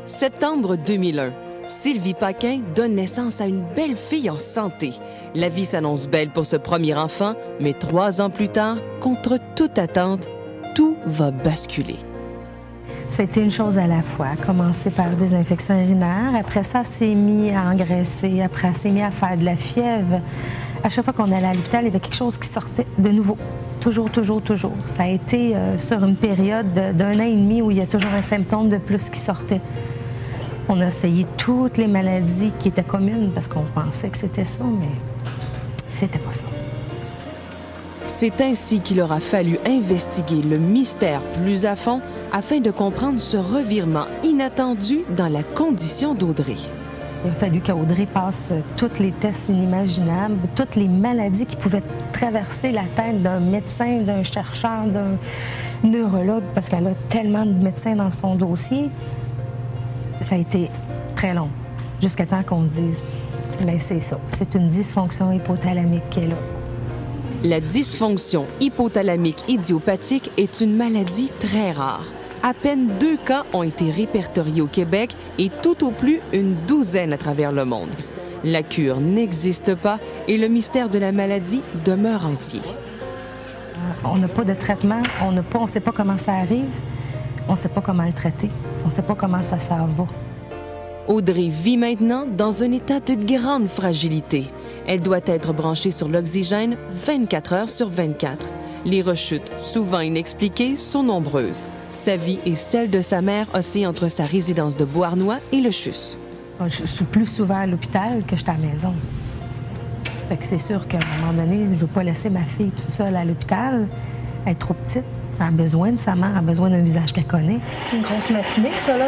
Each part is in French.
Septembre 2001. Sylvie Paquin donne naissance à une belle fille en santé. La vie s'annonce belle pour ce premier enfant, mais 3 ans plus tard, contre toute attente, tout va basculer. C'était une chose à la fois. Commencer par des infections urinaires. Après ça, elle s'est mis à engraisser. Après, elle s'est mis à faire de la fièvre. À chaque fois qu'on allait à l'hôpital, il y avait quelque chose qui sortait de nouveau. Toujours, toujours, toujours. Ça a été sur une période d'1 an et demi où il y a toujours un symptôme de plus qui sortait. On a essayé toutes les maladies qui étaient communes parce qu'on pensait que c'était ça, mais c'était pas ça. C'est ainsi qu'il aura fallu investiguer le mystère plus à fond afin de comprendre ce revirement inattendu dans la condition d'Audrey. Il a fallu qu'Audrey passe tous les tests inimaginables, toutes les maladies qui pouvaient traverser la tête d'un médecin, d'un chercheur, d'un neurologue, parce qu'elle a tellement de médecins dans son dossier. Ça a été très long, jusqu'à temps qu'on se dise, bien c'est ça, c'est une dysfonction hypothalamique qui est là. La dysfonction hypothalamique idiopathique est une maladie très rare. À peine 2 cas ont été répertoriés au Québec et tout au plus une 12aine à travers le monde. La cure n'existe pas et le mystère de la maladie demeure entier. On n'a pas de traitement, on ne sait pas comment ça arrive, on ne sait pas comment le traiter, on ne sait pas comment ça s'en va. Audrey vit maintenant dans un état de grande fragilité. Elle doit être branchée sur l'oxygène 24 heures sur 24. Les rechutes, souvent inexpliquées, sont nombreuses. Sa vie et celle de sa mère oscillent entre sa résidence de Beauharnois et le CHUS. Je suis plus souvent à l'hôpital que je suis à la maison. Fait que c'est sûr qu'à un moment donné, je ne veux pas laisser ma fille toute seule à l'hôpital. Elle est trop petite. Elle a besoin de sa mère, elle a besoin d'un visage qu'elle connaît. Une grosse matinée, ça, là.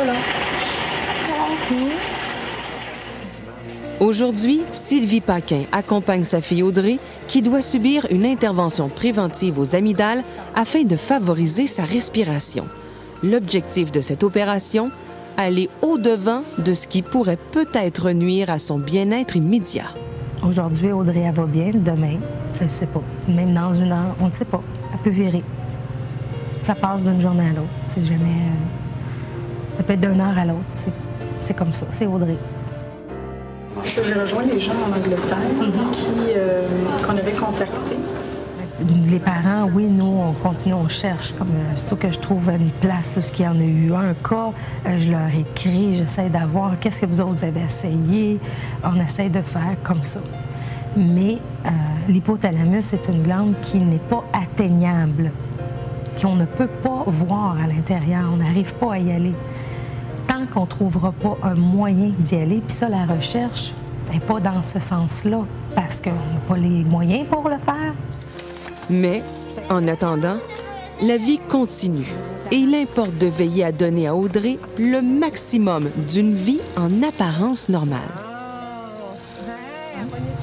Aujourd'hui, Sylvie Paquin accompagne sa fille Audrey qui doit subir une intervention préventive aux amygdales afin de favoriser sa respiration. L'objectif de cette opération, aller au-devant de ce qui pourrait peut-être nuire à son bien-être immédiat. Aujourd'hui, Audrey, elle va bien. Demain, je ne sais pas. Même dans 1 heure, on ne sait pas. Elle peut virer. Ça passe d'une journée à l'autre. C'est jamais... Ça peut être d'1 heure à l'autre. C'est comme ça. C'est Audrey. J'ai rejoint les gens en Angleterre qu'on avait contactés. Les parents, oui, nous, on continue, on cherche. Surtout que je trouve une place où il y en a eu un cas, je leur écris, j'essaie d'avoir qu'est-ce que vous autres avez essayé. On essaie de faire comme ça. Mais l'hypothalamus est une glande qui n'est pas atteignable, qu'on ne peut pas voir à l'intérieur. On n'arrive pas à y aller. Tant qu'on ne trouvera pas un moyen d'y aller, puis ça, la recherche n'est pas dans ce sens-là, parce qu'on n'a pas les moyens pour le faire. Mais, en attendant, la vie continue et il importe de veiller à donner à Audrey le maximum d'une vie en apparence normale.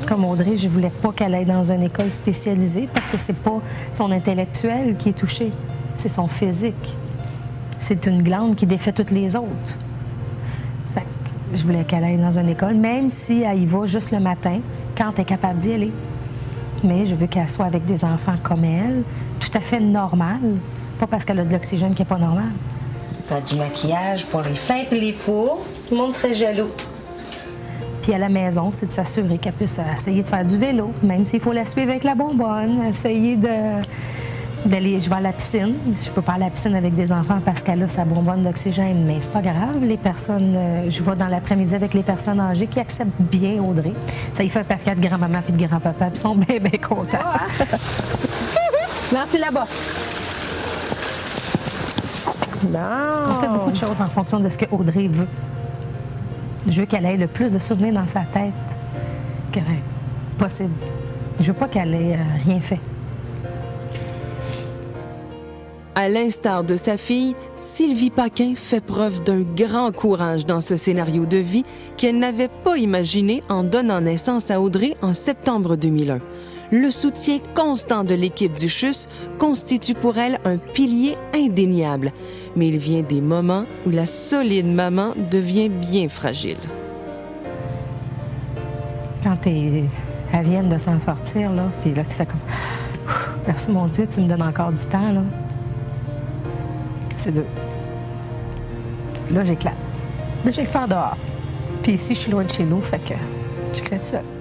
Comme Audrey, je ne voulais pas qu'elle aille dans une école spécialisée parce que c'est pas son intellectuel qui est touché, c'est son physique. C'est une glande qui défait toutes les autres. Fait que je voulais qu'elle aille dans une école, même si elle y va juste le matin, quand elle est capable d'y aller. Mais je veux qu'elle soit avec des enfants comme elle, tout à fait normal, pas parce qu'elle a de l'oxygène qui n'est pas normal. T'as du maquillage pour les fins et les fours. Tout le monde serait jaloux. Puis à la maison, c'est de s'assurer qu'elle puisse essayer de faire du vélo, même s'il faut la suivre avec la bonbonne, essayer d'aller, je vais à la piscine. Je peux pas aller à la piscine avec des enfants parce qu'elle a sa bonbonne d'oxygène, mais c'est pas grave. Les personnes, je vais dans l'après-midi avec les personnes âgées qui acceptent bien Audrey. Ça y fait un paquet de grand-maman et de grand-papa, ils sont bien, bien contents. Non, c'est là-bas. Non. On fait beaucoup de choses en fonction de ce que Audrey veut. Je veux qu'elle ait le plus de souvenirs dans sa tête que possible. Je veux pas qu'elle ait rien fait. À l'instar de sa fille, Sylvie Paquin fait preuve d'un grand courage dans ce scénario de vie qu'elle n'avait pas imaginé en donnant naissance à Audrey en septembre 2001. Le soutien constant de l'équipe du CHUS constitue pour elle un pilier indéniable. Mais il vient des moments où la solide maman devient bien fragile. Quand elle vient de s'en sortir, là, puis là, tu fais comme « Merci mon Dieu, tu me donnes encore du temps, là. » C'est dur. Là, j'éclate. Mais j'ai le faire dehors. Puis ici, je suis loin de chez nous, fait que je crée tout seul.